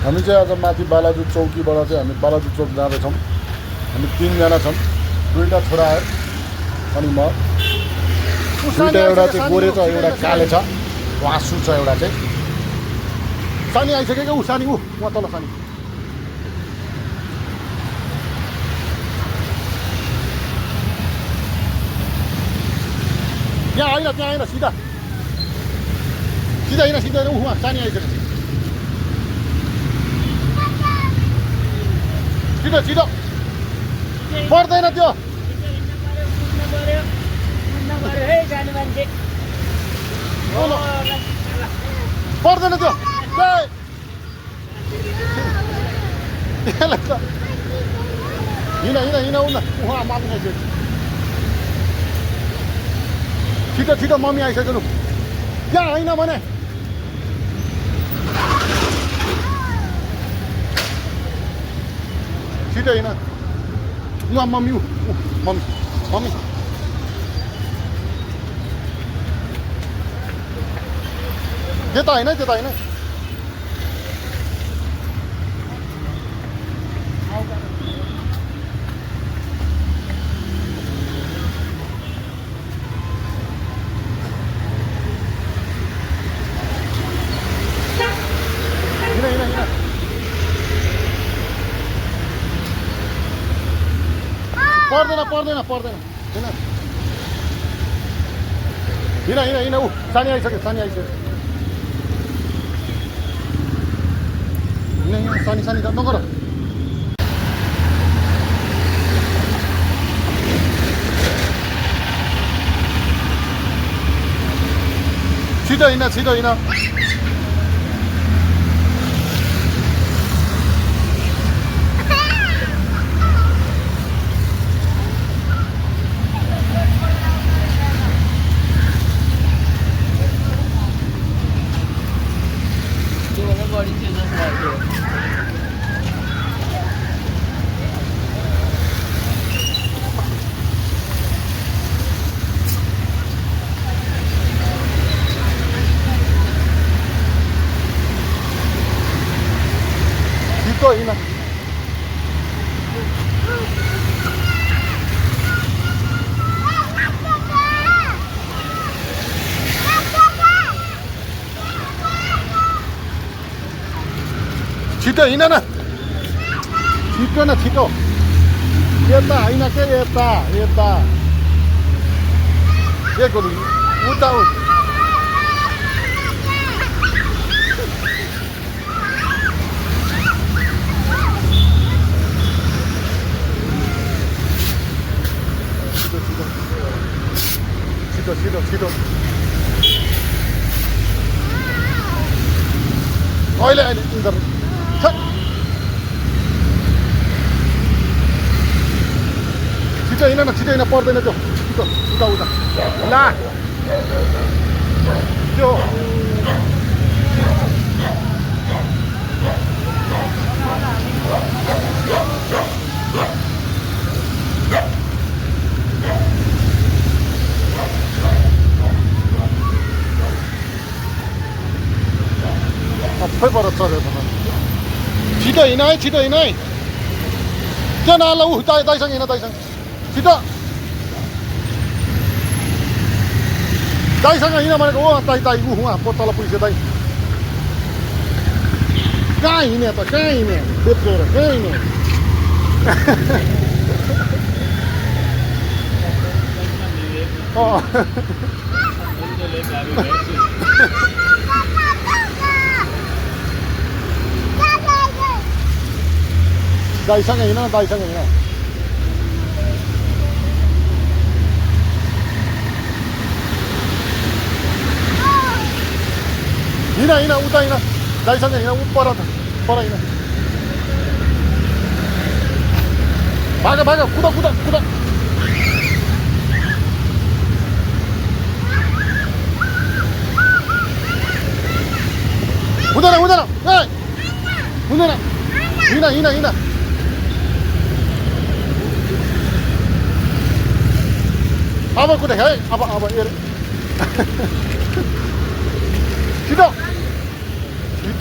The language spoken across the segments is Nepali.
हामी चाहिँ आज माथि बालाजु चौकीबाट चाहिँ हामी बालाजु चौक जाँदैछौँ। हामी 3 जना छौँ, 2टा छोरा आयो अनि म। दुईटा, एउटा चाहिँ गोरे छ, एउटा काले छ, वासु छ एउटा चाहिँ। सानी आइसक्यो क्या, सानी उहाँ तल सानी। त्यहाँ होइन सिधा सिधा होइन उहाँ सानी आइसक्यो। छिटो पर्दैन त्यो, पर्दैन त्यो हिँड उहाँ माथि आइसक्यो। छिटो मम्मी आइसक्यो लु, त्यहाँ होइन भने छिटो होइन उहाँ मम्मी त्यता होइन पर्दैन हिँड ऊ सानी आइसक्यो। सानी नगर। छिटो हिँड छिटो यता होइन के यता के गर्नु उता छिटो अहिले छिटो हिँड पर्दैन त्यो उता ला त्यो सबै पर चढ्यो त। छिटो हिँड है त्यो नल ऊ दाइसँग हिँड छिटो दाइसँग हिँड भनेको ओ दाइ उहाँ तल पुग्यो दाइ। कहाँ हिँड्यो बेच्चोर कहाँ हिँड्यो दाइसँग हिँड उता हिँड दाइसँग हिँड पर हिँड भाग कुदा हुँदैन हिँड अब कुदा है अब छिटो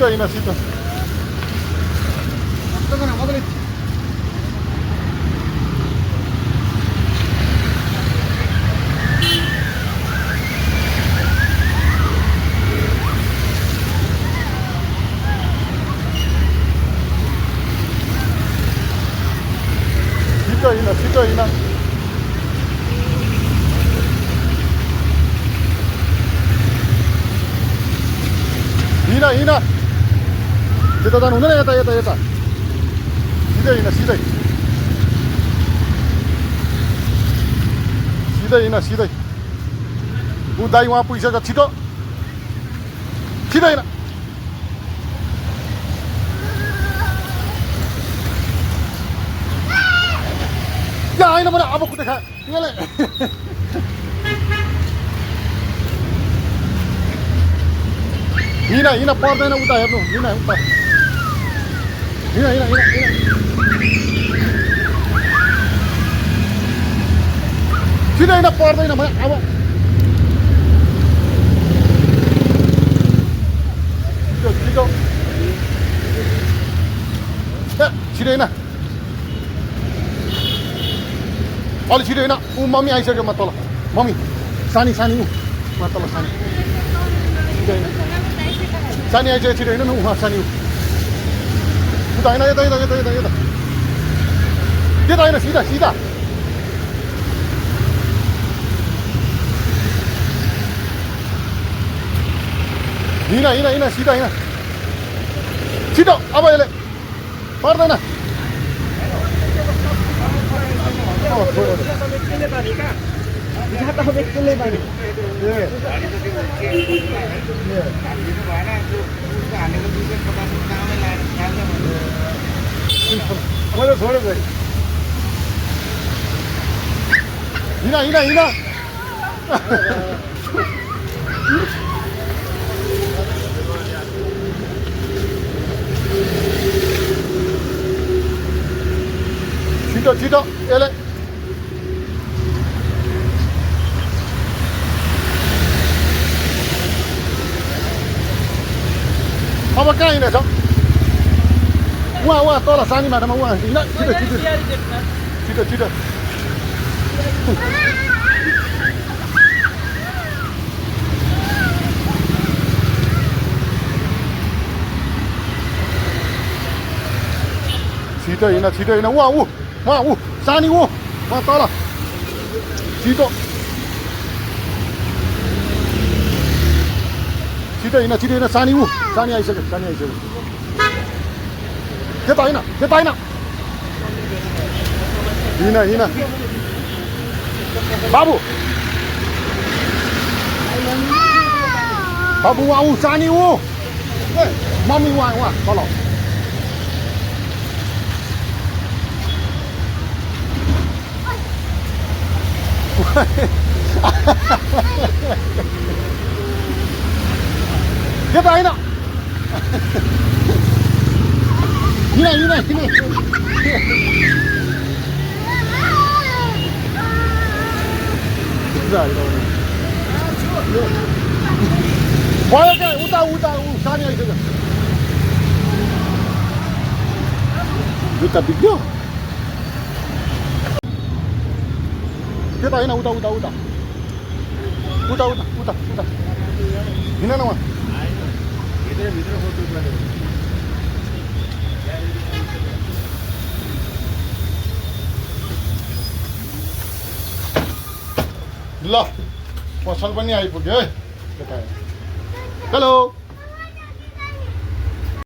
हिँड छिटो मजाले छिटो हिँड हिँड त्यता जानु हुँदैन यता यता यता सिधै हिँड सिधै ऊ दाइ उहाँ पुगिसक्यो छिटो हिँड या होइन मैले अब कुटे खा तिमीले हिँड पर्दैन उता हेर्नु हिँड उता हिँड सिधै हिँड पर्दैन अब छिटो छिटो हिँड अलि छिटो होइन ऊ मम्मी आइसक्यो म तल मम्मी सानी ऊ म तल सानी आइसक्यो छिटो होइन न उहाँ सानी उता होइन यता होइन सिधा हिँड सिधा हिँड छिटो अब यसले पर्दैन मैले छोडेको हिँड छिटो यसले अब कहाँ हिँडेछ उहाँ तल सानी बाटोमा उहाँ हिँड छिटो छिटो हिँड उहाँ सानी उहाँ तल छिटो हिँड सानी आइसक्यो त्यता होइन हिँड बाबु उहाँ सानी मम्मी उहाँ तल त्यता होइन हिँड भयो क्या उता सानी आइसक्यो जुत्ता बिग्यो त्यता होइन उता हिँड न उहाँ ल पसल पनि आइपुग्यो है हेलो